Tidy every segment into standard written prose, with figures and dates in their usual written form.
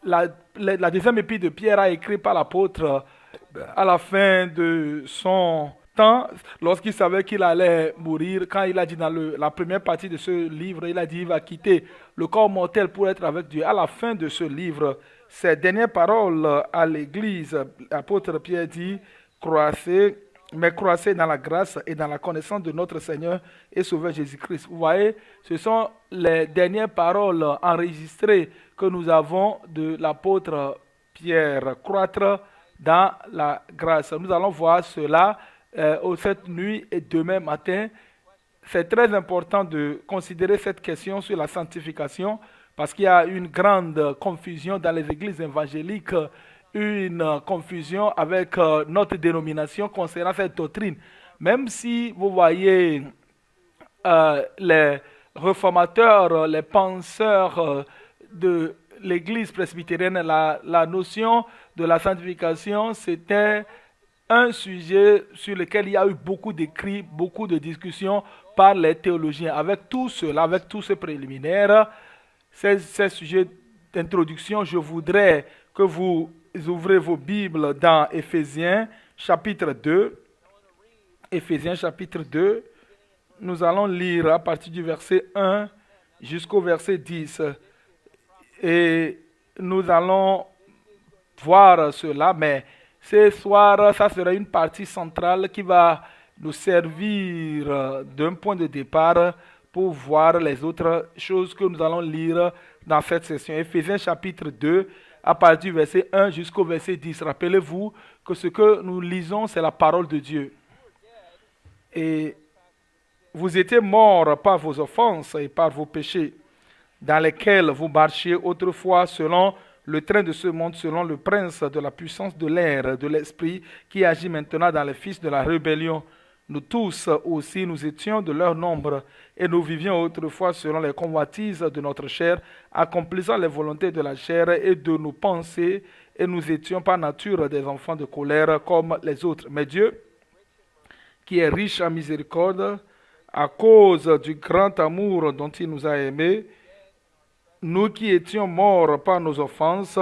La deuxième épître de Pierre a écrit par l'apôtre à la fin de son temps, lorsqu'il savait qu'il allait mourir, quand il a dit dans la première partie de ce livre, il a dit qu'il va quitter le corps mortel pour être avec Dieu. À la fin de ce livre, ses dernières paroles à l'église, l'apôtre Pierre dit, croissez, mais croissez dans la grâce et dans la connaissance de notre Seigneur et Sauveur Jésus-Christ. Vous voyez, ce sont les dernières paroles enregistrées que nous avons de l'apôtre Pierre, croître dans la grâce. Nous allons voir cela cette nuit et demain matin. C'est très important de considérer cette question sur la sanctification parce qu'il y a une grande confusion dans les églises évangéliques, une confusion avec notre dénomination concernant cette doctrine. Même si vous voyez les réformateurs, les penseurs de l'Église presbytérienne, la notion de la sanctification, c'était un sujet sur lequel il y a eu beaucoup d'écrits, beaucoup de discussions par les théologiens. Avec tout cela, avec tous ces préliminaires, ces sujets d'introduction, je voudrais que vous ouvrez vos Bibles dans Éphésiens chapitre 2. Éphésiens chapitre 2. Nous allons lire à partir du verset 1 jusqu'au verset 10. Et nous allons voir cela, mais ce soir, ça sera une partie centrale qui va nous servir d'un point de départ pour voir les autres choses que nous allons lire dans cette session. Éphésiens chapitre 2, à partir du verset 1 jusqu'au verset 10. Rappelez-vous que ce que nous lisons, c'est la parole de Dieu. Et vous étiez morts par vos offenses et par vos péchés, dans lesquels vous marchiez autrefois selon le train de ce monde, selon le prince de la puissance de l'air, de l'esprit, qui agit maintenant dans les fils de la rébellion. Nous tous aussi, nous étions de leur nombre, et nous vivions autrefois selon les convoitises de notre chair, accomplissant les volontés de la chair et de nos pensées, et nous étions par nature des enfants de colère comme les autres. Mais Dieu, qui est riche en miséricorde, à cause du grand amour dont il nous a aimés, nous qui étions morts par nos offenses,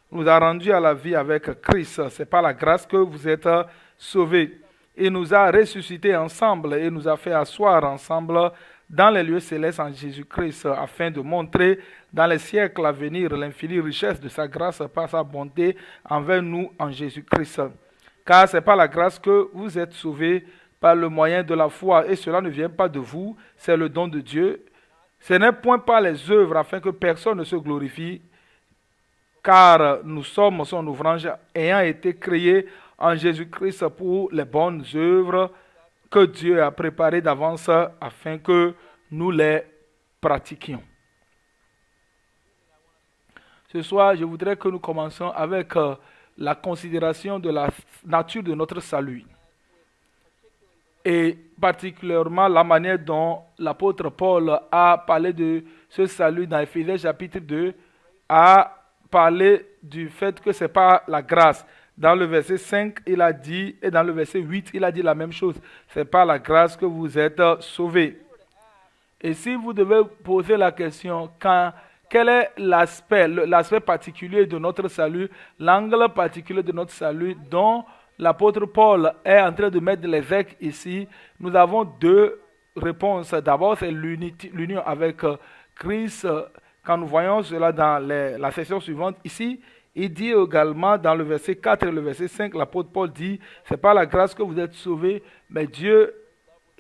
nous a rendus à la vie avec Christ. C'est par la grâce que vous êtes sauvés. Il nous a ressuscités ensemble et nous a fait asseoir ensemble dans les lieux célestes en Jésus-Christ, afin de montrer dans les siècles à venir l'infinie richesse de sa grâce par sa bonté envers nous en Jésus-Christ. Car c'est par la grâce que vous êtes sauvés par le moyen de la foi, et cela ne vient pas de vous, c'est le don de Dieu. Ce n'est point par les œuvres afin que personne ne se glorifie, car nous sommes son ouvrage ayant été créés en Jésus-Christ pour les bonnes œuvres que Dieu a préparées d'avance afin que nous les pratiquions. Ce soir, je voudrais que nous commencions avec la considération de la nature de notre salut. Et particulièrement la manière dont l'apôtre Paul a parlé de ce salut dans Éphésiens chapitre 2, a parlé du fait que ce n'est pas la grâce. Dans le verset 5, il a dit, et dans le verset 8, il a dit la même chose. Ce n'est pas la grâce que vous êtes sauvés. Et si vous devez poser la question, quel est l'aspect particulier de notre salut, l'angle particulier de notre salut dont l'apôtre Paul est en train de mettre les aigles ici, nous avons deux réponses. D'abord, c'est l'union avec Christ. Quand nous voyons cela dans la section suivante, ici, il dit également dans le verset 4 et le verset 5, l'apôtre Paul dit, c'est pas la grâce que vous êtes sauvés, mais Dieu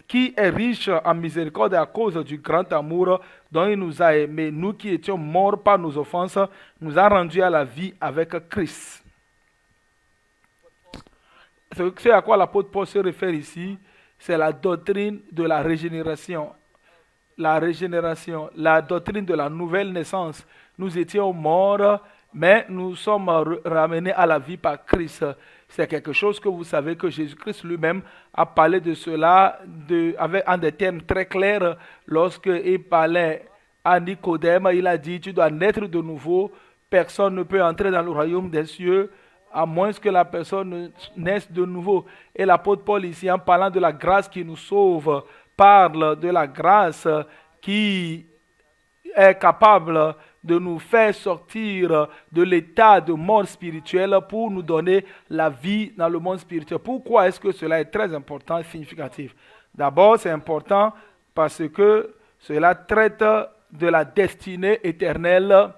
qui est riche en miséricorde à cause du grand amour dont il nous a aimés, nous qui étions morts par nos offenses, nous a rendus à la vie avec Christ. Ce à quoi l'apôtre Paul se réfère ici, c'est la doctrine de la régénération. La régénération, la doctrine de la nouvelle naissance. Nous étions morts, mais nous sommes ramenés à la vie par Christ. C'est quelque chose que vous savez que Jésus-Christ lui-même a parlé de cela en des termes très clairs lorsqu'il parlait à Nicodème. Il a dit, tu dois naître de nouveau. Personne ne peut entrer dans le royaume des cieux à moins que la personne naisse de nouveau. Et l'apôtre Paul ici, en parlant de la grâce qui nous sauve, parle de la grâce qui est capable de nous faire sortir de l'état de mort spirituelle pour nous donner la vie dans le monde spirituel. Pourquoi est-ce que cela est très important et significatif? D'abord, c'est important parce que cela traite de la destinée éternelle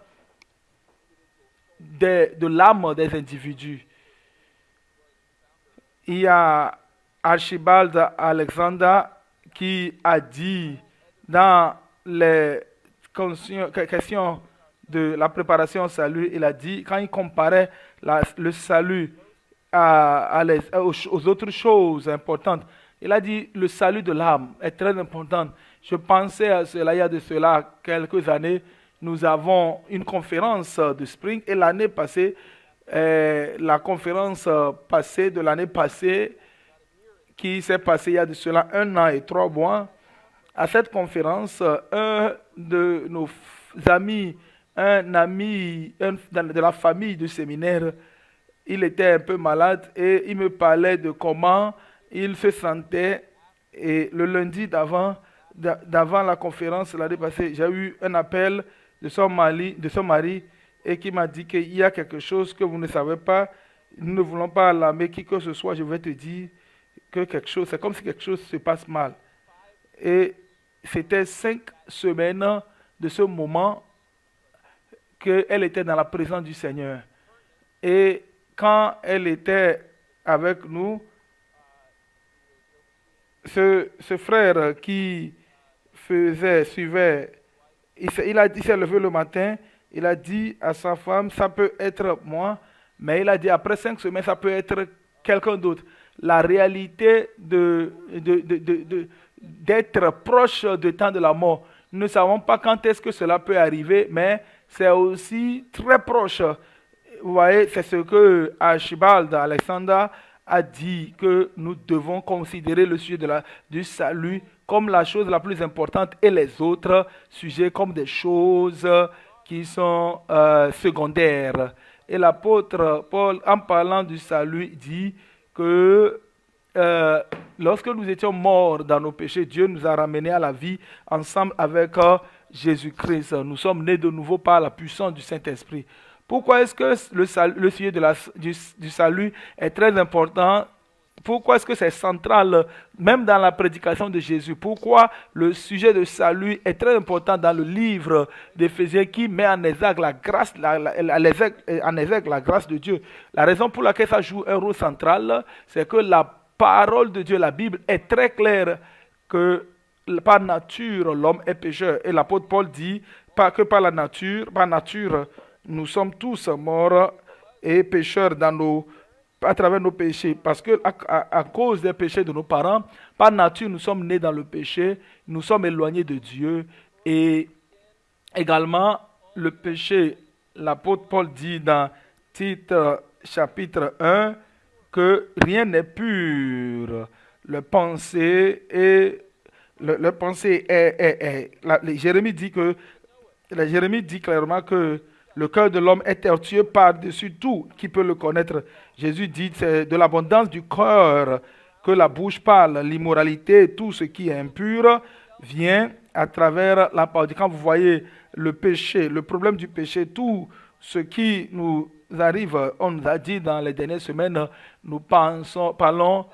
de l'âme des individus. Il y a Archibald Alexander qui a dit dans les questions de la préparation au salut, il a dit, quand il comparait le salut aux autres choses importantes, il a dit le salut de l'âme est très important. Je pensais à cela il y a de cela quelques années. Nous avons une conférence de Spring et l'année passée, la conférence passée de l'année passée, qui s'est passée il y a de cela 1 an et 3 mois, à cette conférence, un de nos amis, un ami de la famille du séminaire, il était un peu malade et il me parlait de comment il se sentait. Et le lundi d'avant la conférence, l'année passée, j'ai eu un appel de son mari et qui m'a dit qu'il y a quelque chose que vous ne savez pas. Nous ne voulons pas alarmer qui que ce soit. Je vais te dire que quelque chose, c'est comme si quelque chose se passe mal. Et c'était 5 semaines de ce moment qu'elle était dans la présence du Seigneur. Et quand elle était avec nous, ce frère qui suivait, il s'est levé le matin, il a dit à sa femme, ça peut être moi, mais il a dit après 5 semaines, ça peut être quelqu'un d'autre. La réalité d'être proche du temps de la mort, nous ne savons pas quand est-ce que cela peut arriver, mais c'est aussi très proche. Vous voyez, c'est ce que Archibald Alexander a dit, que nous devons considérer le sujet du salut comme la chose la plus importante et les autres sujets comme des choses qui sont secondaires. Et l'apôtre Paul, en parlant du salut, dit que lorsque nous étions morts dans nos péchés, Dieu nous a ramenés à la vie ensemble avec Jésus-Christ. Nous sommes nés de nouveau par la puissance du Saint-Esprit. Pourquoi est-ce que le sujet du salut est très important? Pourquoi est-ce que c'est central, même dans la prédication de Jésus? Pourquoi le sujet du salut est très important dans le livre d'Éphésiens qui met en exergue la grâce, la grâce de Dieu? La raison pour laquelle ça joue un rôle central, c'est que la parole de Dieu, la Bible, est très claire que par nature, l'homme est pécheur. Et l'apôtre Paul dit que par nature, nous sommes tous morts et pécheurs à travers nos péchés. Parce que à cause des péchés de nos parents, par nature, nous sommes nés dans le péché, nous sommes éloignés de Dieu. Et également, le péché, l'apôtre Paul dit dans Tite chapitre 1 que rien n'est pur. Le pensée Jérémie dit clairement que le cœur de l'homme est tortueux par-dessus tout. Qui peut le connaître? Jésus dit, c'est de l'abondance du cœur que la bouche parle. L'immoralité, tout ce qui est impur, vient à travers la parole. Quand vous voyez le péché, le problème du péché, tout ce qui nous arrive, on nous a dit dans les dernières semaines, nous parlons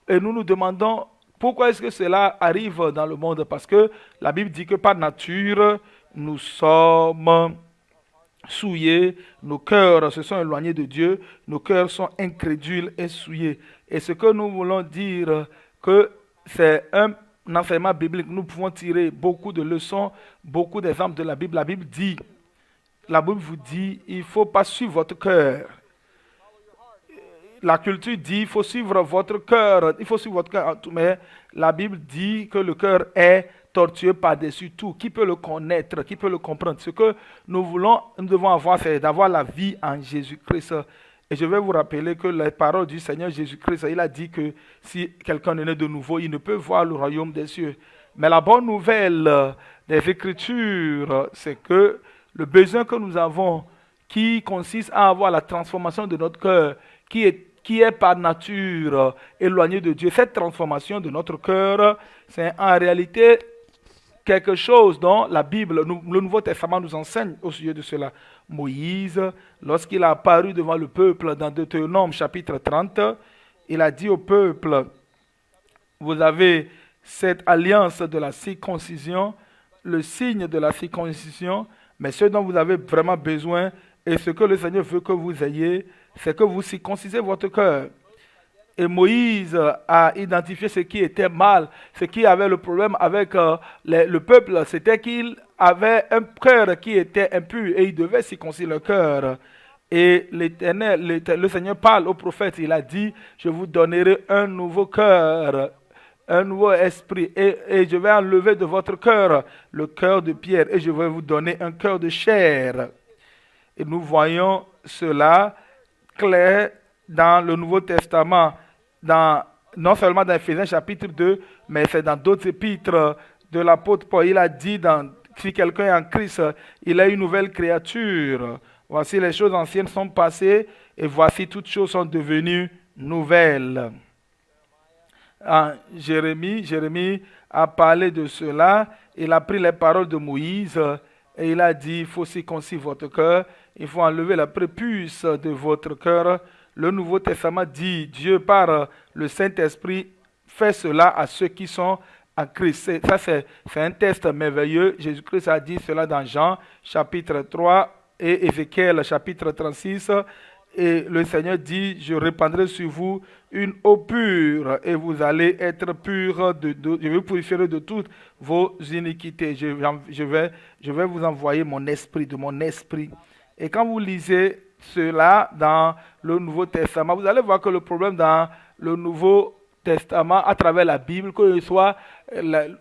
et nous nous demandons pourquoi est-ce que cela arrive dans le monde? Parce que la Bible dit que par nature, nous sommes souillés, nos cœurs se sont éloignés de Dieu, nos cœurs sont incrédules et souillés. Et ce que nous voulons dire, que c'est un enseignement biblique, nous pouvons tirer beaucoup de leçons, beaucoup d'exemples de la Bible. La Bible vous dit, il ne faut pas suivre votre cœur. La culture dit, il faut suivre votre cœur, mais la Bible dit que le cœur est tortueux par-dessus tout. Qui peut le connaître? Qui peut le comprendre? Ce que nous devons avoir, c'est d'avoir la vie en Jésus-Christ. Et je vais vous rappeler que les paroles du Seigneur Jésus-Christ, il a dit que si quelqu'un est né de nouveau, il ne peut voir le royaume des cieux. Mais la bonne nouvelle des Écritures, c'est que le besoin que nous avons, qui consiste à avoir la transformation de notre cœur, qui est par nature éloigné de Dieu, cette transformation de notre cœur, c'est en réalité quelque chose dont la Bible, le Nouveau Testament nous enseigne au sujet de cela. Moïse, lorsqu'il a apparu devant le peuple dans Deutéronome chapitre 30, il a dit au peuple, vous avez cette alliance de la circoncision, le signe de la circoncision, mais ce dont vous avez vraiment besoin et ce que le Seigneur veut que vous ayez, c'est que vous circoncisez votre cœur. Et Moïse a identifié ce qui était mal, ce qui avait le problème avec le peuple, c'était qu'il avait un cœur qui était impur et il devait circoncire le cœur. Et l'Éternel, le Seigneur parle au prophète, il a dit, je vous donnerai un nouveau cœur, un nouveau esprit, et je vais enlever de votre cœur le cœur de pierre, et je vais vous donner un cœur de chair. Et nous voyons cela clair dans le Nouveau Testament, non seulement dans Éphésiens chapitre 2, mais c'est dans d'autres épîtres de l'apôtre Paul. Il a dit, si quelqu'un est en Christ, il est une nouvelle créature. Voici les choses anciennes sont passées et voici toutes choses sont devenues nouvelles. Jérémie a parlé de cela. Il a pris les paroles de Moïse et il a dit, il faut circoncire votre cœur, il faut enlever la prépuce de votre cœur. Le Nouveau Testament dit, Dieu par le Saint-Esprit fait cela à ceux qui sont en Christ. Ça, c'est un test merveilleux. Jésus-Christ a dit cela dans Jean chapitre 3 et Ézéchiel chapitre 36. Et le Seigneur dit, je répandrai sur vous une eau pure et vous allez être purs, je vais purifier de toutes vos iniquités. Je vais vous envoyer mon esprit, de mon esprit. Et quand vous lisez cela dans le Nouveau Testament, vous allez voir que le problème dans le Nouveau Testament, à travers la Bible, que ce soit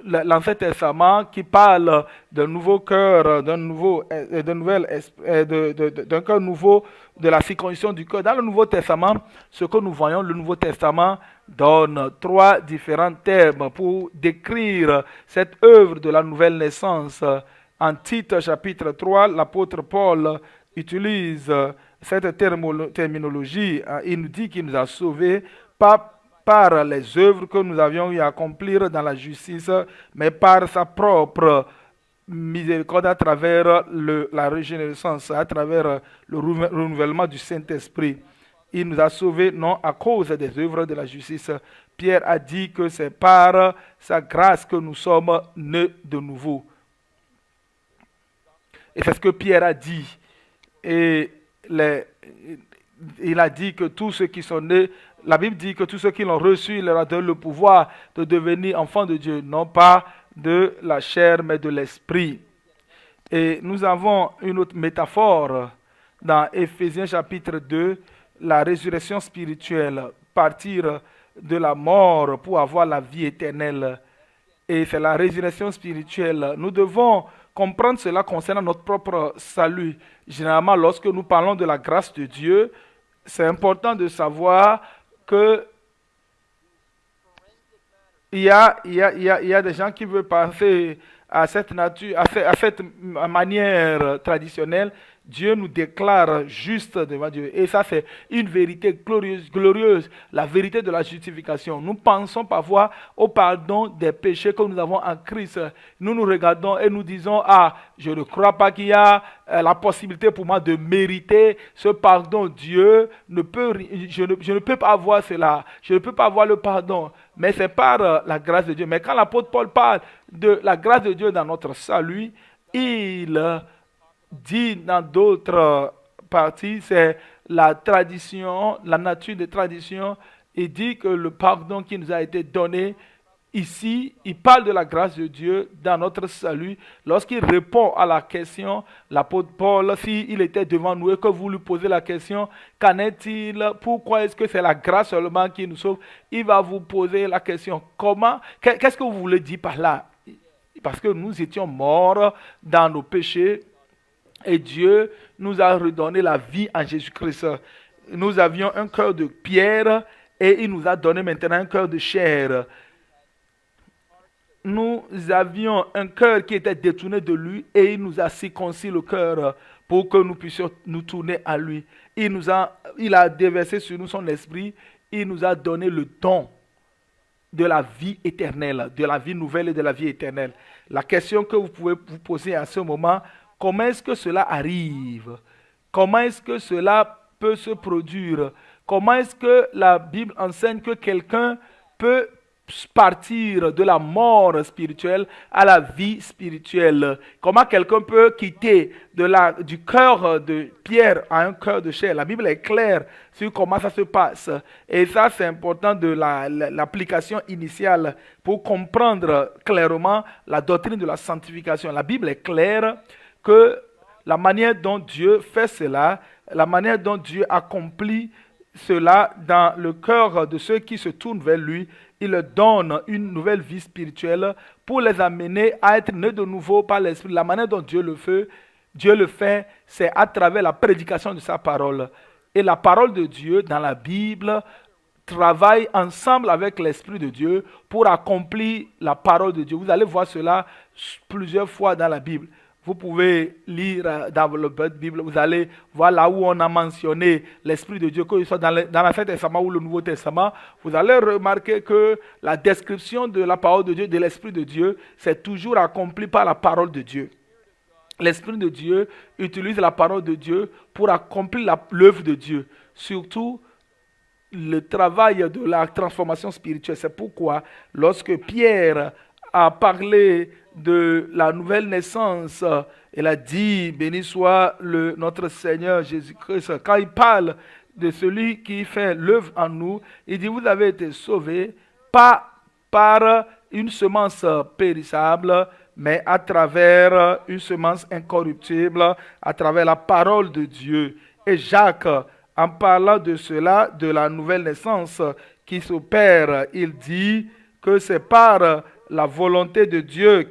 l'Ancien Testament qui parle d'un nouveau cœur, d'un cœur nouveau, de la circoncision du cœur. Dans le Nouveau Testament, ce que nous voyons, le Nouveau Testament donne 3 différents termes pour décrire cette œuvre de la nouvelle naissance. En Tite chapitre 3, l'apôtre Paul utilise cette terminologie. Il nous dit qu'il nous a sauvés, pas par les œuvres que nous avions eu à accomplir dans la justice, mais par sa propre miséricorde à travers la régénérescence, à travers le renouvellement du Saint-Esprit. Il nous a sauvés non à cause des œuvres de la justice. Pierre a dit que c'est par sa grâce que nous sommes nés de nouveau. Et c'est ce que Pierre a dit. Et il a dit que tous ceux qui sont nés, la Bible dit que tous ceux qui l'ont reçu, il leur a donné le pouvoir de devenir enfants de Dieu, non pas de la chair, mais de l'esprit. Et nous avons une autre métaphore dans Éphésiens chapitre 2, la résurrection spirituelle, partir de la mort pour avoir la vie éternelle. Et c'est la résurrection spirituelle. Nous devons comprendre cela concernant notre propre salut. Généralement, lorsque nous parlons de la grâce de Dieu, c'est important de savoir que il y a des gens qui veulent penser à cette nature, à cette manière traditionnelle. Dieu nous déclare juste devant Dieu. Et ça, c'est une vérité glorieuse, la vérité de la justification. Nous pensons parfois au pardon des péchés que nous avons en Christ. Nous nous regardons et nous disons, ah, je ne crois pas qu'il y a la possibilité pour moi de mériter ce pardon. Dieu ne peut, je ne peux pas avoir cela. Je ne peux pas avoir le pardon. Mais c'est par la grâce de Dieu. Mais quand l'apôtre Paul parle de la grâce de Dieu dans notre salut, il dit dans d'autres parties, c'est la tradition, la nature des traditions. Il dit que le pardon qui nous a été donné ici, il parle de la grâce de Dieu dans notre salut. Lorsqu'il répond à la question, l'apôtre Paul, s'il était devant nous et que vous lui posez la question, qu'en est-il? Pourquoi est-ce que c'est la grâce seulement qui nous sauve? Il va vous poser la question, comment? Qu'est-ce que vous voulez dire par là? Parce que nous étions morts dans nos péchés. Et Dieu nous a redonné la vie en Jésus-Christ. Nous avions un cœur de pierre et il nous a donné maintenant un cœur de chair. Nous avions un cœur qui était détourné de lui et il nous a circoncis le cœur pour que nous puissions nous tourner à lui. Il a déversé sur nous son esprit, il nous a donné le don de la vie éternelle, de la vie nouvelle et de la vie éternelle. La question que vous pouvez vous poser à ce moment, comment est-ce que cela arrive? Comment est-ce que cela peut se produire? Comment est-ce que la Bible enseigne que quelqu'un peut partir de la mort spirituelle à la vie spirituelle? Comment quelqu'un peut quitter du cœur de pierre à un cœur de chair? La Bible est claire sur comment ça se passe. Et ça, c'est important de l'application initiale pour comprendre clairement la doctrine de la sanctification. La Bible est claire que la manière dont Dieu fait cela, la manière dont Dieu accomplit cela dans le cœur de ceux qui se tournent vers lui, il leur donne une nouvelle vie spirituelle pour les amener à être nés de nouveau par l'Esprit. La manière dont Dieu le fait, c'est à travers la prédication de sa parole. Et la parole de Dieu dans la Bible travaille ensemble avec l'Esprit de Dieu pour accomplir la parole de Dieu. Vous allez voir cela plusieurs fois dans la Bible. Vous pouvez lire dans le Bible, vous allez voir là où on a mentionné l'Esprit de Dieu, que ce soit dans l'Ancien Testament ou le Nouveau Testament, vous allez remarquer que la description de la parole de Dieu, de l'Esprit de Dieu, c'est toujours accompli par la parole de Dieu. L'Esprit de Dieu utilise la parole de Dieu pour accomplir l'œuvre de Dieu, surtout le travail de la transformation spirituelle. C'est pourquoi, lorsque Pierre a parlé de la nouvelle naissance, il a dit, béni soit notre Seigneur Jésus-Christ. Quand il parle de celui qui fait l'œuvre en nous, il dit, vous avez été sauvés, pas par une semence périssable, mais à travers une semence incorruptible, à travers la parole de Dieu. Et Jacques, en parlant de cela, de la nouvelle naissance qui s'opère, il dit que c'est par la volonté de Dieu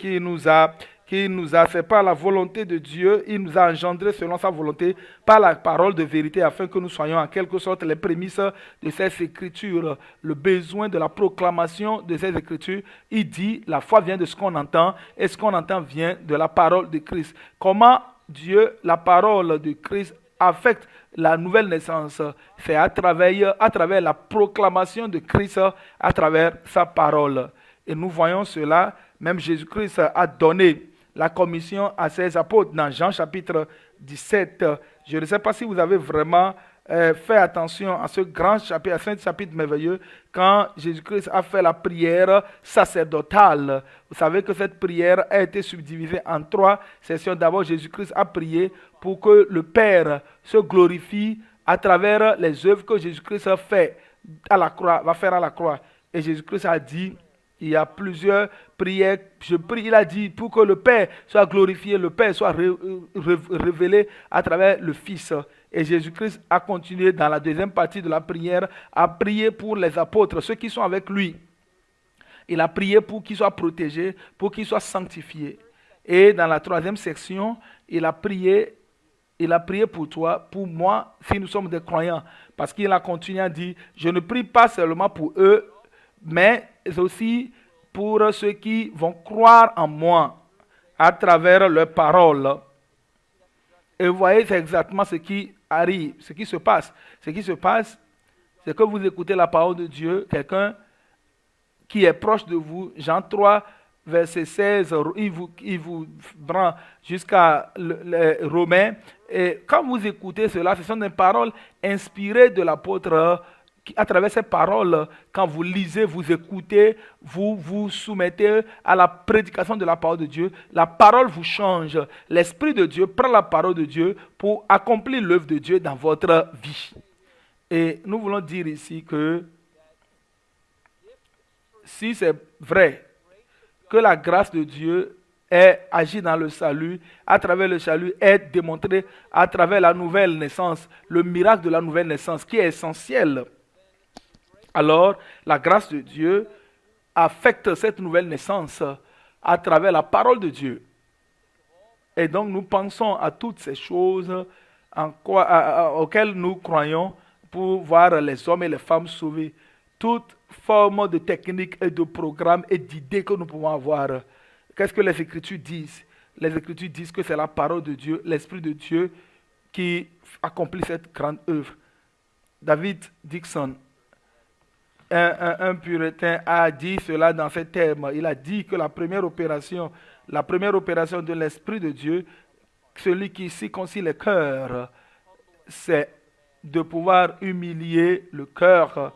c'est par la volonté de Dieu, il nous a engendrés selon sa volonté, par la parole de vérité, afin que nous soyons en quelque sorte les prémices de ces Écritures. Le besoin de la proclamation de ces Écritures, il dit, la foi vient de ce qu'on entend, et ce qu'on entend vient de la parole de Christ. Comment Dieu, la parole de Christ, affecte la nouvelle naissance? C'est à travers la proclamation de Christ, à travers sa parole. Et nous voyons cela, même Jésus-Christ a donné la commission à ses apôtres dans Jean chapitre 17. Je ne sais pas si vous avez vraiment fait attention à ce grand chapitre, à ce chapitre merveilleux, quand Jésus-Christ a fait la prière sacerdotale. Vous savez que cette prière a été subdivisée en 3 sessions. D'abord, Jésus-Christ a prié pour que le Père se glorifie à travers les œuvres que Jésus-Christ va faire à la croix. Et Jésus-Christ a dit, il y a plusieurs prières. Je prie, il a dit, pour que le Père soit glorifié, le Père soit révélé à travers le Fils. Et Jésus-Christ a continué dans la deuxième partie de la prière à prier pour les apôtres, ceux qui sont avec lui. Il a prié pour qu'ils soient protégés, pour qu'ils soient sanctifiés. Et dans la troisième section, il a prié pour toi, pour moi, si nous sommes des croyants. Parce qu'il a continué à dire, je ne prie pas seulement pour eux, mais aussi pour ceux qui vont croire en moi à travers leurs paroles. Et vous voyez, c'est exactement ce qui arrive, ce qui se passe. Ce qui se passe, c'est que vous écoutez la parole de Dieu, quelqu'un qui est proche de vous, Jean 3, verset 16, il vous prend jusqu'à les Romains. Et quand vous écoutez cela, ce sont des paroles inspirées de l'apôtre. À travers ces paroles, quand vous lisez, vous écoutez, vous vous soumettez à la prédication de la parole de Dieu, la parole vous change. L'Esprit de Dieu prend la parole de Dieu pour accomplir l'œuvre de Dieu dans votre vie. Et nous voulons dire ici que si c'est vrai que la grâce de Dieu est agi dans le salut, à travers le salut, est démontré à travers la nouvelle naissance, le miracle de la nouvelle naissance qui est essentiel. Alors, la grâce de Dieu affecte cette nouvelle naissance à travers la parole de Dieu. Et donc, nous pensons à toutes ces choses auxquelles nous croyons pour voir les hommes et les femmes sauvés. Toute forme de technique et de programme et d'idées que nous pouvons avoir. Qu'est-ce que les Écritures disent? Les Écritures disent que c'est la parole de Dieu, l'Esprit de Dieu qui accomplit cette grande œuvre. David Dixon, un puritain a dit cela dans ces termes. Il a dit que la première opération de l'Esprit de Dieu, celui qui circoncit les cœurs, c'est de pouvoir humilier le cœur,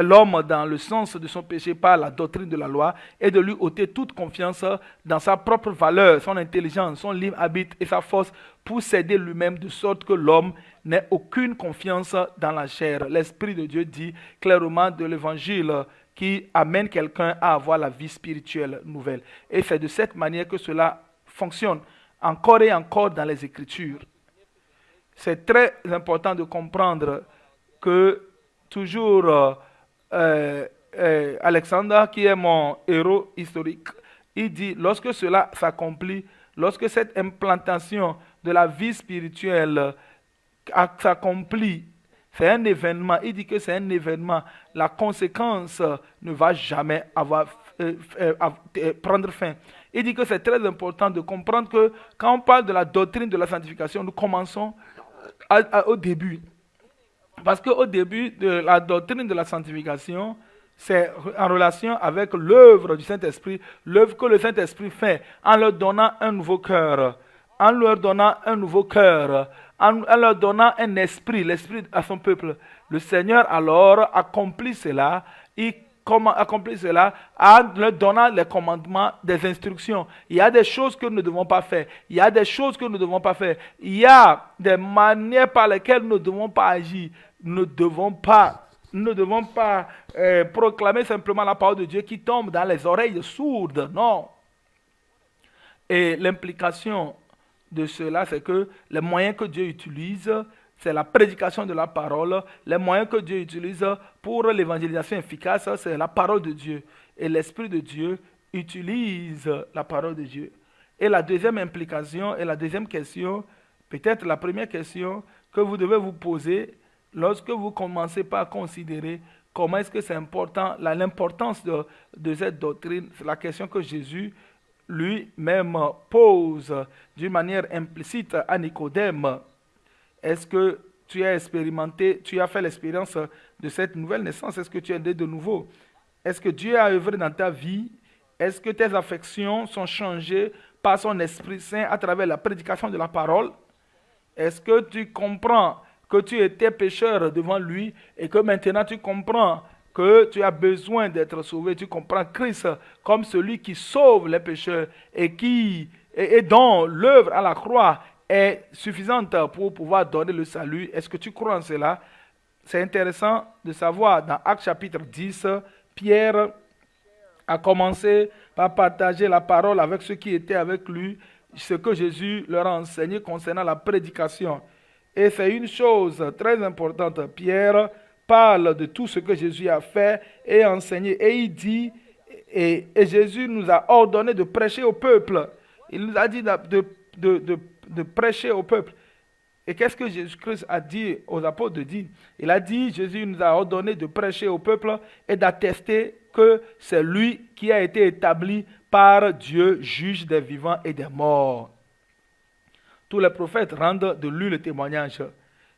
l'homme dans le sens de son péché par la doctrine de la loi et de lui ôter toute confiance dans sa propre valeur, son intelligence, son libre arbitre et sa force pour s'aider lui-même de sorte que l'homme n'ait aucune confiance dans la chair. L'Esprit de Dieu dit clairement de l'Évangile qui amène quelqu'un à avoir la vie spirituelle nouvelle. Et c'est de cette manière que cela fonctionne encore et encore dans les Écritures. C'est très important de comprendre que toujours Alexander, qui est mon héros historique, il dit, lorsque cela s'accomplit, lorsque cette implantation de la vie spirituelle s'accomplit, c'est un événement, il dit que c'est un événement, la conséquence ne va jamais prendre fin. Il dit que c'est très important de comprendre que quand on parle de la doctrine de la sanctification, nous commençons au début. Parce qu'au début de la doctrine de la sanctification, c'est en relation avec l'œuvre du Saint-Esprit, l'œuvre que le Saint-Esprit fait en leur donnant un nouveau cœur, en leur donnant un esprit, l'esprit à son peuple. Le Seigneur alors accomplit cela, en leur donnant les commandements, des instructions. Il y a des choses que nous ne devons pas faire. Il y a des choses que nous ne devons pas faire. Il y a des manières par lesquelles nous ne devons pas agir. Nous ne devons pas proclamer simplement la parole de Dieu qui tombe dans les oreilles sourdes. Non. Et l'implication de cela, c'est que les moyens que Dieu utilise, c'est la prédication de la parole. Les moyens que Dieu utilise pour l'évangélisation efficace, c'est la parole de Dieu. Et l'Esprit de Dieu utilise la parole de Dieu. Et la deuxième implication et la deuxième question, peut-être la première question que vous devez vous poser lorsque vous commencez par considérer comment est-ce que c'est important, l'importance de cette doctrine, c'est la question que Jésus lui-même pose d'une manière implicite à Nicodème. Est-ce que tu as expérimenté, tu as fait l'expérience de cette nouvelle naissance? Est-ce que tu es né de nouveau? Est-ce que Dieu a œuvré dans ta vie? Est-ce que tes affections sont changées par son Esprit Saint à travers la prédication de la parole? Est-ce que tu comprends que tu étais pécheur devant lui et que maintenant tu comprends que tu as besoin d'être sauvé? Tu comprends Christ comme celui qui sauve les pécheurs et dont l'œuvre à la croix est suffisante pour pouvoir donner le salut. Est-ce que tu crois en cela? C'est intéressant de savoir, dans Actes chapitre 10, Pierre a commencé par partager la parole avec ceux qui étaient avec lui, ce que Jésus leur a enseigné concernant la prédication. Et c'est une chose très importante. Pierre parle de tout ce que Jésus a fait et enseigné. Et il dit, et Jésus nous a ordonné de prêcher au peuple. Il nous a dit de prêcher au peuple. Et qu'est-ce que Jésus-Christ a dit aux apôtres de dire? Il a dit, Jésus nous a ordonné de prêcher au peuple et d'attester que c'est lui qui a été établi par Dieu, juge des vivants et des morts. Tous les prophètes rendent de lui le témoignage.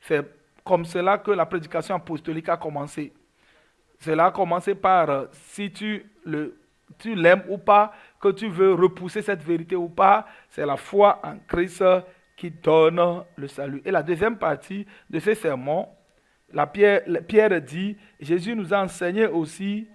C'est comme cela que la prédication apostolique a commencé. Cela a commencé par, si tu l'aimes ou pas, que tu veux repousser cette vérité ou pas, c'est la foi en Christ qui donne le salut. Et la deuxième partie de ces sermons, Pierre dit, Jésus nous a enseigné aussi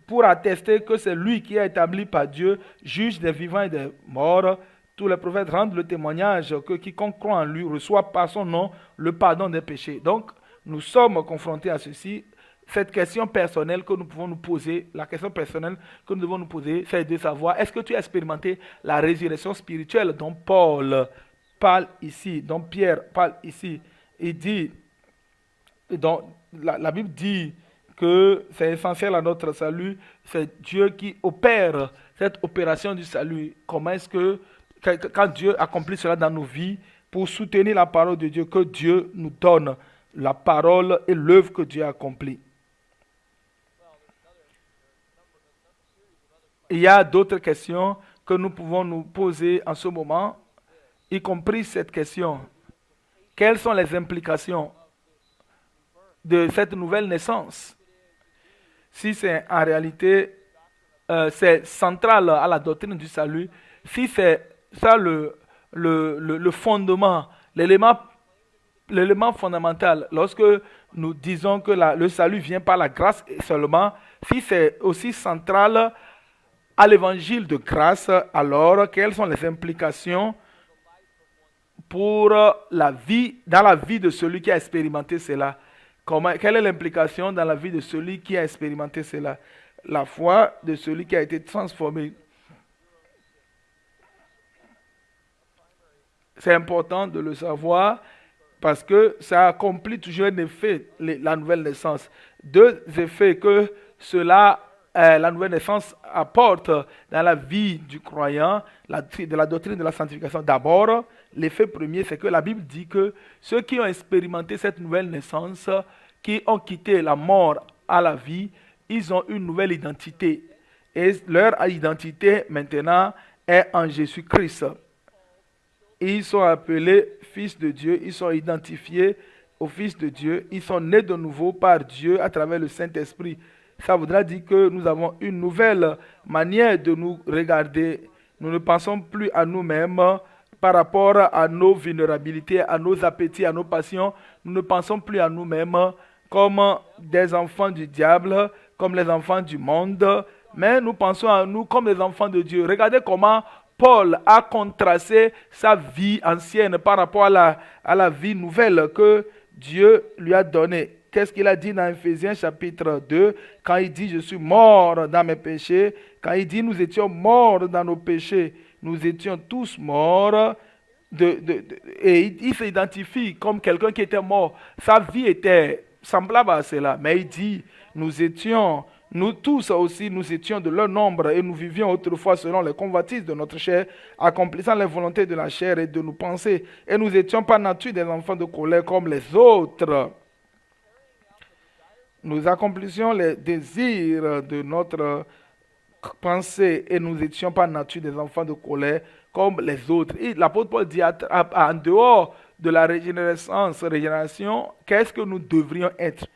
pour attester que c'est lui qui est établi par Dieu, juge des vivants et des morts. Tous les prophètes rendent le témoignage que quiconque croit en lui reçoit par son nom le pardon des péchés. Donc, nous sommes confrontés à ceci. Cette question personnelle que nous pouvons nous poser, la question personnelle que nous devons nous poser, c'est de savoir, est-ce que tu as expérimenté la résurrection spirituelle dont Paul parle ici, dont Pierre parle ici? Il dit, la Bible dit que c'est essentiel à notre salut, c'est Dieu qui opère cette opération du salut. Comment est-ce que, quand Dieu accomplit cela dans nos vies, pour soutenir la parole de Dieu, que Dieu nous donne la parole et l'œuvre que Dieu a accomplie. Il y a d'autres questions que nous pouvons nous poser en ce moment, y compris cette question. Quelles sont les implications de cette nouvelle naissance. Si c'est en réalité, c'est central à la doctrine du salut, si c'est ça le fondement, l'élément fondamental, lorsque nous disons que le salut vient par la grâce seulement, si c'est aussi central à l'évangile de grâce, alors quelles sont les implications pour la vie, dans la vie de celui qui a expérimenté cela? Quelle est l'implication dans la vie de celui qui a expérimenté cela? La foi de celui qui a été transformé. C'est important de le savoir parce que ça accomplit toujours un effet, la nouvelle naissance. Deux effets que la nouvelle naissance apporte dans la vie du croyant, de la doctrine de la sanctification. D'abord, l'effet premier, c'est que la Bible dit que ceux qui ont expérimenté cette nouvelle naissance, qui ont quitté la mort à la vie, ils ont une nouvelle identité. Et leur identité maintenant est en Jésus-Christ. Ils sont appelés fils de Dieu, ils sont identifiés au Fils de Dieu, ils sont nés de nouveau par Dieu à travers le Saint-Esprit. Ça voudra dire que nous avons une nouvelle manière de nous regarder. Nous ne pensons plus à nous-mêmes par rapport à nos vulnérabilités, à nos appétits, à nos passions. Nous ne pensons plus à nous-mêmes comme des enfants du diable, comme les enfants du monde, mais nous pensons à nous comme les enfants de Dieu. Regardez comment Paul a contrasté sa vie ancienne par rapport à la vie nouvelle que Dieu lui a donnée. Qu'est-ce qu'il a dit dans Ephésiens chapitre 2, quand il dit « Je suis mort dans mes péchés », quand il dit « Nous étions morts dans nos péchés », nous étions tous morts, et il s'identifie comme quelqu'un qui était mort. Sa vie était semblable à cela, mais il dit « Nous tous aussi, nous étions de leur nombre et nous vivions autrefois selon les convoitises de notre chair, accomplissant les volontés de la chair et de nos pensées. Et nous étions par nature des enfants de colère comme les autres. » Nous accomplissions les désirs de notre pensée et nous étions par nature des enfants de colère comme les autres. Et l'apôtre Paul dit en dehors de la régénération, qu'est-ce que nous devrions être?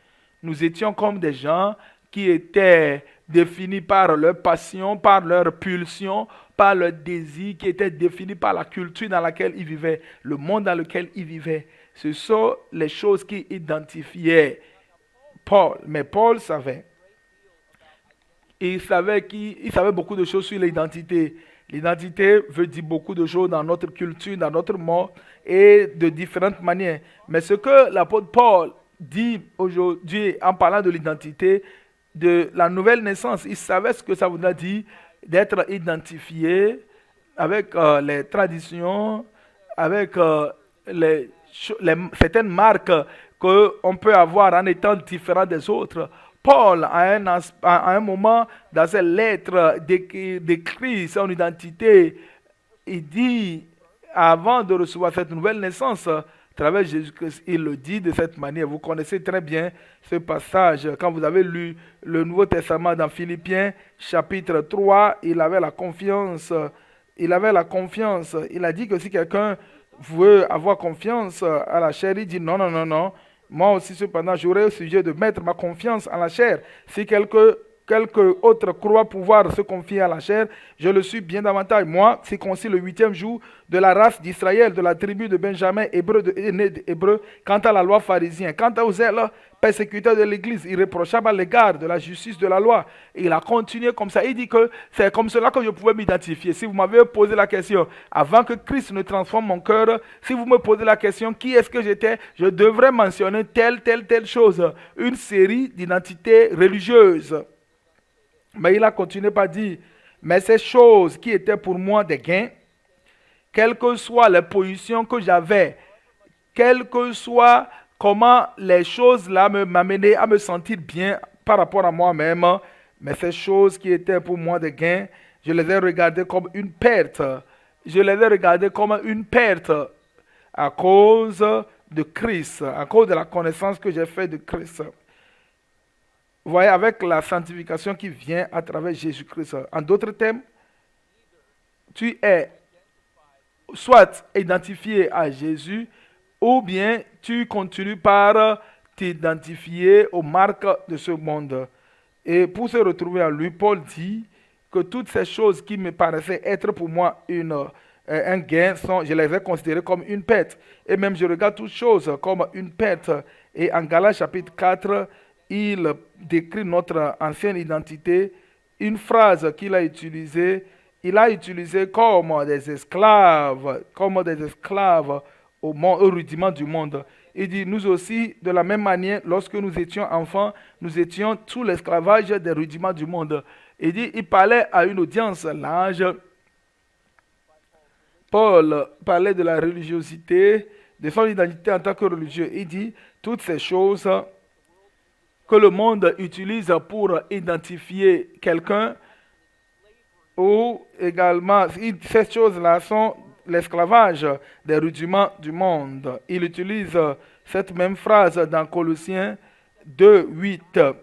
Nous étions comme des gens qui étaient définis par leur passion, par leur pulsion, par leur désir, qui étaient définis par la culture dans laquelle ils vivaient, le monde dans lequel ils vivaient. Ce sont les choses qui identifiaient Paul. Mais Paul savait. Il savait beaucoup de choses sur l'identité. L'identité veut dire beaucoup de choses dans notre culture, dans notre monde et de différentes manières. Mais ce que l'apôtre Paul dit aujourd'hui en parlant de l'identité, de la nouvelle naissance, il savait ce que ça voudrait dire d'être identifié avec les traditions, avec certaines marques qu'on peut avoir en étant différent des autres. Paul, à un moment, dans ses lettres, décrit son identité. Il dit, avant de recevoir cette nouvelle naissance, à travers Jésus-Christ, il le dit de cette manière. Vous connaissez très bien ce passage. Quand vous avez lu le Nouveau Testament dans Philippiens, chapitre 3, il avait la confiance. Il avait la confiance. Il a dit que si quelqu'un veut avoir confiance à la chair, il dit non, non, non, non. Moi aussi, cependant, j'aurai au sujet de mettre ma confiance en la chair. Si quelque autre croit pouvoir se confier à la chair, je le suis bien davantage. Moi, circoncis le 8e jour de la race d'Israël, de la tribu de Benjamin, hébreu, quant à la loi pharisien, quant aux zèles persécuteurs de l'Église, irréprochable à l'égard de la justice de la loi. Il a continué comme ça. Il dit que c'est comme cela que je pouvais m'identifier. Si vous m'avez posé la question, avant que Christ ne transforme mon cœur, si vous me posez la question, qui est-ce que j'étais, je devrais mentionner telle chose, une série d'identités religieuses. Mais il a continué par dire, mais ces choses qui étaient pour moi des gains, quelles que soient les positions que j'avais, quelles que soient comment les choses là m'amenaient à me sentir bien par rapport à moi-même, mais ces choses qui étaient pour moi des gains, je les ai regardées comme une perte. Je les ai regardées comme une perte à cause de Christ, à cause de la connaissance que j'ai faite de Christ. Vous voyez, avec la sanctification qui vient à travers Jésus-Christ. En d'autres termes, tu es soit identifié à Jésus, ou bien tu continues par t'identifier aux marques de ce monde. Et pour se retrouver en lui, Paul dit que toutes ces choses qui me paraissaient être pour moi un gain, je les ai considérées comme une perte. Et même je regarde toutes choses comme une perte. Et en Galates chapitre 4, il décrit notre ancienne identité. Une phrase qu'il a utilisée, il a utilisé comme des esclaves au rudiment du monde. Il dit, nous aussi, de la même manière, lorsque nous étions enfants, nous étions sous l'esclavage des rudiments du monde. Il dit, il parlait à une audience large. Paul parlait de la religiosité, de son identité en tant que religieux. Il dit, toutes ces choses que le monde utilise pour identifier quelqu'un, ou également, ces choses-là sont l'esclavage des rudiments du monde. Il utilise cette même phrase dans Colossiens 2:8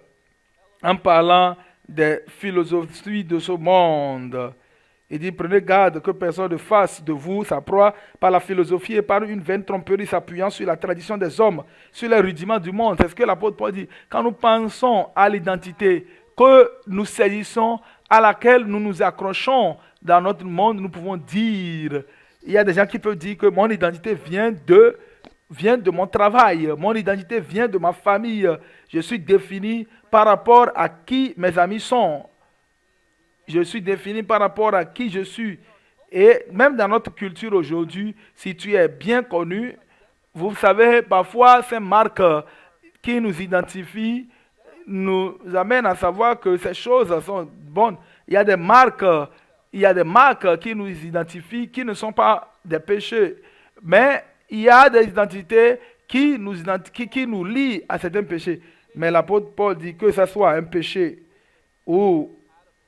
en parlant des philosophies de ce monde. Il dit, prenez garde que personne ne fasse de vous sa proie par la philosophie et par une vaine tromperie s'appuyant sur la tradition des hommes, sur les rudiments du monde. C'est ce que l'apôtre Paul dit. Quand nous pensons à l'identité que nous saisissons, à laquelle nous nous accrochons dans notre monde, nous pouvons dire, il y a des gens qui peuvent dire que mon identité vient de mon travail, mon identité vient de ma famille, je suis défini par rapport à qui mes amis sont, je suis défini par rapport à qui je suis. Et même dans notre culture aujourd'hui, si tu es bien connu, vous savez, parfois ces marques qui nous identifient nous amènent à savoir que ces choses sont bonnes. Il y a des marques qui nous identifient, qui ne sont pas des péchés. Mais il y a des identités qui nous lient à certains péchés. Mais l'apôtre Paul dit que ce soit un péché ou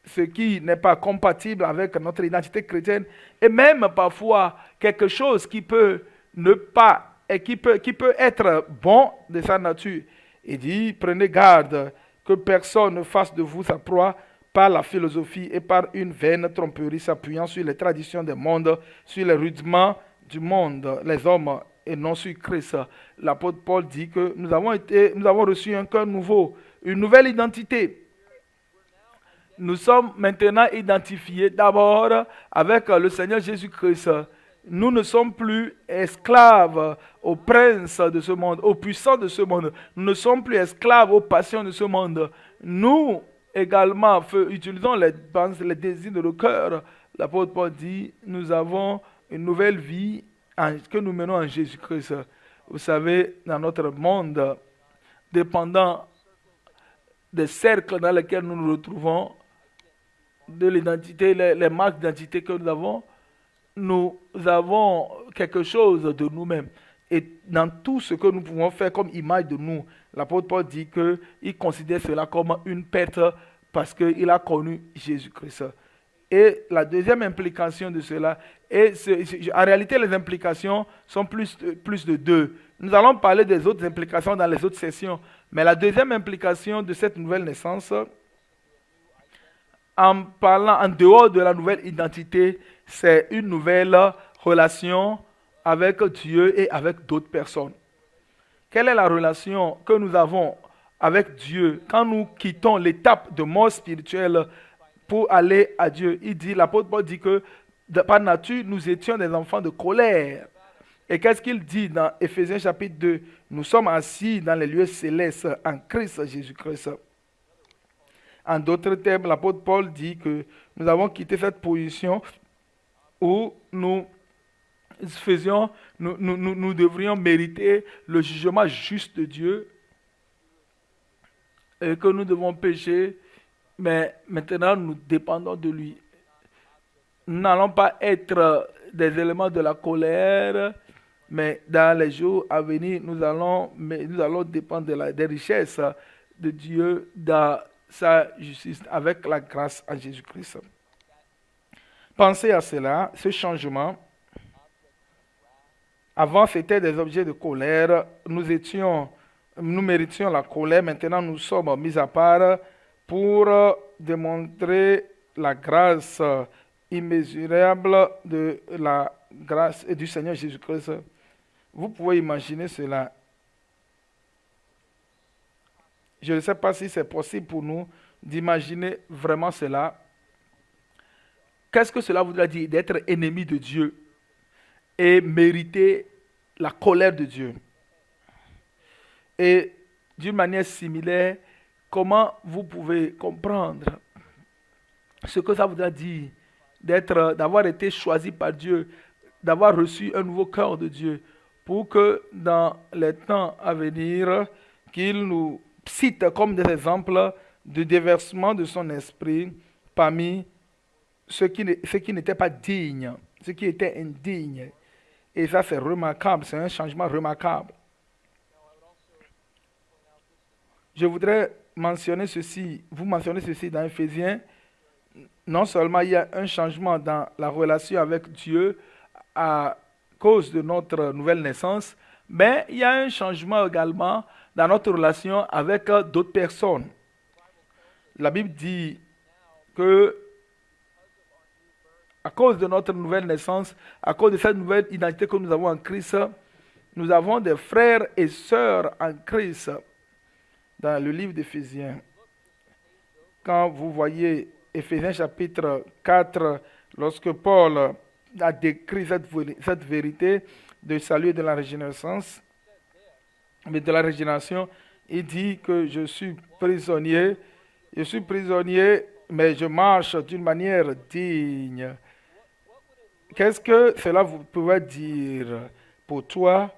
ce qui n'est pas compatible avec notre identité chrétienne, et même parfois quelque chose qui peut ne pas, et qui peut être bon de sa nature. Il dit, prenez garde que personne ne fasse de vous sa proie par la philosophie et par une vaine tromperie s'appuyant sur les traditions du monde, sur les rudiments du monde, les hommes, et non sur Christ. L'apôtre Paul dit que nous avons reçu un cœur nouveau, une nouvelle identité. Nous sommes maintenant identifiés d'abord avec le Seigneur Jésus-Christ. Nous ne sommes plus esclaves aux princes de ce monde, aux puissants de ce monde. Nous ne sommes plus esclaves aux passions de ce monde. Nous également utilisons les désirs de nos cœurs. L'apôtre Paul dit, nous avons une nouvelle vie que nous menons en Jésus-Christ. Vous savez, dans notre monde, dépendant des cercles dans lesquels nous nous retrouvons, de l'identité, les marques d'identité que nous avons quelque chose de nous-mêmes. Et dans tout ce que nous pouvons faire comme image de nous, l'apôtre Paul dit qu'il considère cela comme une perte parce qu'il a connu Jésus-Christ. Et la deuxième implication de cela, en réalité les implications sont plus de deux. Nous allons parler des autres implications dans les autres sessions, mais la deuxième implication de cette nouvelle naissance, en parlant en dehors de la nouvelle identité, c'est une nouvelle relation avec Dieu et avec d'autres personnes. Quelle est la relation que nous avons avec Dieu quand nous quittons l'étape de mort spirituelle pour aller à Dieu? L'apôtre Paul dit que par nature, nous étions des enfants de colère. Et qu'est-ce qu'il dit dans Éphésiens chapitre 2? Nous sommes assis dans les lieux célestes en Christ Jésus-Christ. En d'autres termes, l'apôtre Paul dit que nous avons quitté cette position où nous devrions mériter le jugement juste de Dieu et que nous devons pécher, mais maintenant nous dépendons de lui. Nous n'allons pas être des éléments de la colère, mais dans les jours à venir, nous allons dépendre des richesses de Dieu dans sa justice avec la grâce en Jésus-Christ. Pensez à cela, ce changement. Avant, c'était des objets de colère. Nous méritions la colère. Maintenant, nous sommes mis à part pour démontrer la grâce immesurable de la grâce et du Seigneur Jésus-Christ. Vous pouvez imaginer cela. Je ne sais pas si c'est possible pour nous d'imaginer vraiment cela. Qu'est-ce que cela voudrait dire d'être ennemi de Dieu et mériter la colère de Dieu? Et d'une manière similaire, comment vous pouvez comprendre ce que ça voudrait dire d'avoir été choisi par Dieu, d'avoir reçu un nouveau cœur de Dieu, pour que dans les temps à venir, qu'il nous cite comme des exemples de déversement de son esprit parmi ceux qui n'étaient pas dignes, ceux qui étaient indignes. Et ça, c'est remarquable, c'est un changement remarquable. Je voudrais mentionner ceci, vous mentionnez ceci dans Éphésiens. Non seulement il y a un changement dans la relation avec Dieu à cause de notre nouvelle naissance, mais il y a un changement également dans notre relation avec d'autres personnes. La Bible dit que à cause de notre nouvelle naissance, à cause de cette nouvelle identité que nous avons en Christ, nous avons des frères et sœurs en Christ. Dans le livre d'Éphésiens, quand vous voyez Éphésiens chapitre 4, lorsque Paul a décrit cette vérité de salut et de la régénérescence, mais de la régénération, il dit que je suis prisonnier, mais je marche d'une manière digne. Qu'est-ce que cela vous pouvait dire pour toi,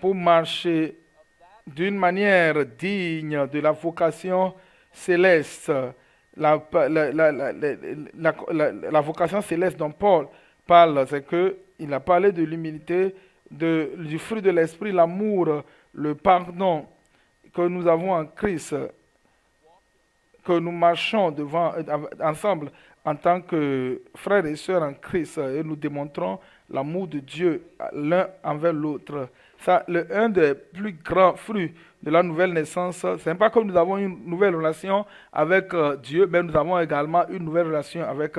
pour marcher d'une manière digne de la vocation céleste, la vocation céleste dont Paul parle, c'est qu'il a parlé de l'humilité, du fruit de l'esprit, l'amour, le pardon que nous avons en Christ, que nous marchons ensemble en tant que frères et sœurs en Christ et nous démontrons l'amour de Dieu l'un envers l'autre. Ça, un des plus grands fruits de la nouvelle naissance, ce n'est pas que nous avons une nouvelle relation avec Dieu, mais nous avons également une nouvelle relation avec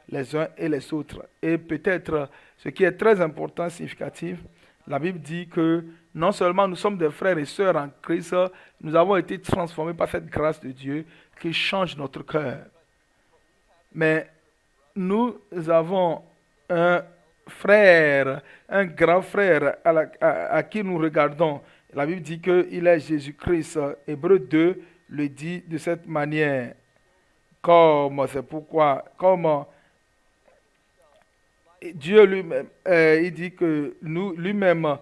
les uns et les autres. Et peut-être ce qui est très important, significatif, la Bible dit que non seulement nous sommes des frères et sœurs en Christ, nous avons été transformés par cette grâce de Dieu qui change notre cœur. Mais nous avons un frère, un grand frère à qui nous regardons. La Bible dit qu'il est Jésus-Christ. Hébreux 2 le dit de cette manière. C'est pourquoi, comme Dieu lui-même, il dit que lui-même,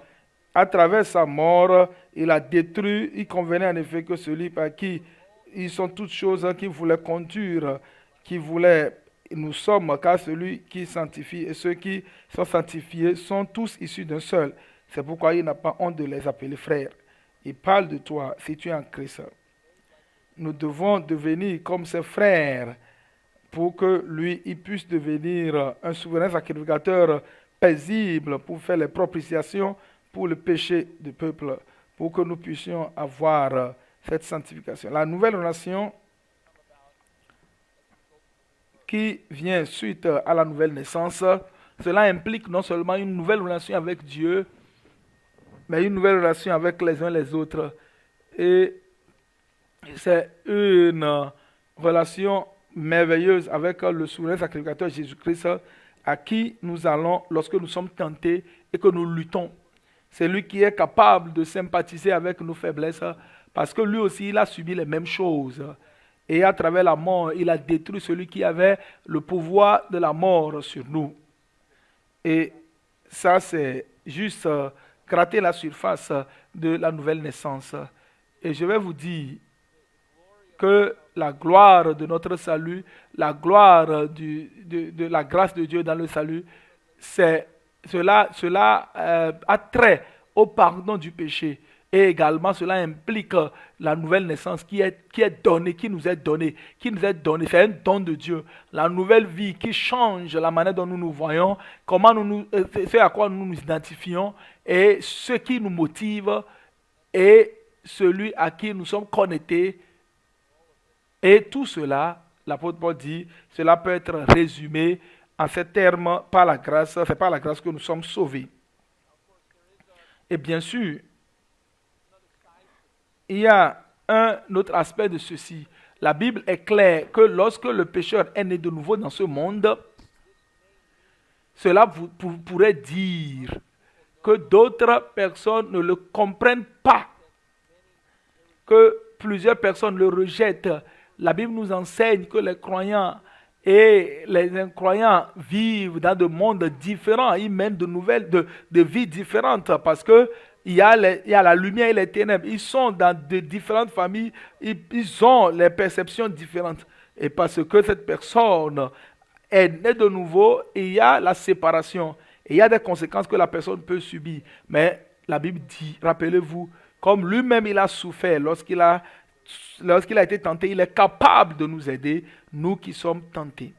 à travers sa mort, il a détruit, il convenait en effet que celui par qui ils sont toutes choses qui voulaient conduire, qui voulaient, nous sommes, car celui qui sanctifie et ceux qui sont sanctifiés sont tous issus d'un seul. C'est pourquoi il n'a pas honte de les appeler frères. Il parle de toi si tu es en Christ. Nous devons devenir comme ses frères pour que lui, il puisse devenir un souverain sacrificateur paisible pour faire les propitiations pour le péché du peuple, pour que nous puissions avoir cette sanctification. La nouvelle relation qui vient suite à la nouvelle naissance, cela implique non seulement une nouvelle relation avec Dieu, mais une nouvelle relation avec les uns les autres. Et c'est une relation merveilleuse avec le souverain sacrificateur Jésus-Christ à qui nous allons lorsque nous sommes tentés et que nous luttons. C'est lui qui est capable de sympathiser avec nos faiblesses parce que lui aussi, il a subi les mêmes choses. Et à travers la mort, il a détruit celui qui avait le pouvoir de la mort sur nous. Et ça, c'est juste gratter la surface de la nouvelle naissance. Et je vais vous dire que la gloire de notre salut, la gloire de la grâce de Dieu dans le salut, cela a trait au pardon du péché. Et également, cela implique la nouvelle naissance qui est donnée, qui nous est donnée. C'est un don de Dieu. La nouvelle vie qui change la manière dont nous nous voyons, c'est à quoi nous nous identifions, et ce qui nous motive, et celui à qui nous sommes connectés. Et tout cela, l'apôtre Paul dit, cela peut être résumé en ces termes par la grâce. C'est par la grâce que nous sommes sauvés. Et bien sûr, il y a un autre aspect de ceci. La Bible est claire que lorsque le pécheur est né de nouveau dans ce monde, cela pourrait dire que d'autres personnes ne le comprennent pas, que plusieurs personnes le rejettent. La Bible nous enseigne que les croyants et les incroyants vivent dans des mondes différents, ils mènent de vies différentes parce que il y a la lumière et les ténèbres. Ils sont dans de différentes familles, ils ont les perceptions différentes. Et parce que cette personne est née de nouveau, il y a la séparation. Et il y a des conséquences que la personne peut subir. Mais la Bible dit, rappelez-vous, comme lui-même il a souffert lorsqu'il a été tenté, il est capable de nous aider, nous qui sommes tentés.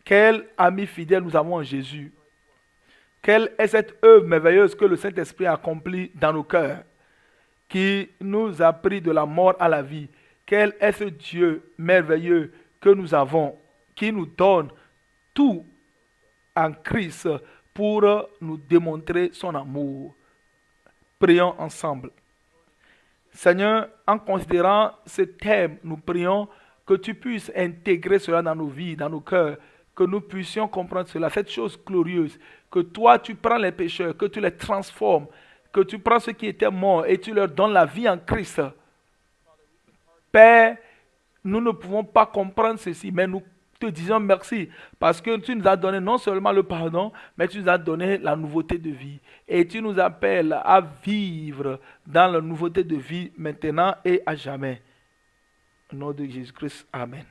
Quel ami fidèle nous avons en Jésus. Quelle est cette œuvre merveilleuse que le Saint-Esprit a accomplie dans nos cœurs, qui nous a pris de la mort à la vie. Quel est ce Dieu merveilleux que nous avons, qui nous donne tout en Christ pour nous démontrer son amour. Prions ensemble. Seigneur, en considérant ce thème, nous prions que tu puisses intégrer cela dans nos vies, dans nos cœurs, que nous puissions comprendre cela, cette chose glorieuse, que toi tu prends les pécheurs, que tu les transformes, que tu prends ceux qui étaient morts et tu leur donnes la vie en Christ. Père, nous ne pouvons pas comprendre ceci, mais nous te disons merci parce que tu nous as donné non seulement le pardon, mais tu nous as donné la nouveauté de vie. Et tu nous appelles à vivre dans la nouveauté de vie maintenant et à jamais. Au nom de Jésus-Christ, Amen.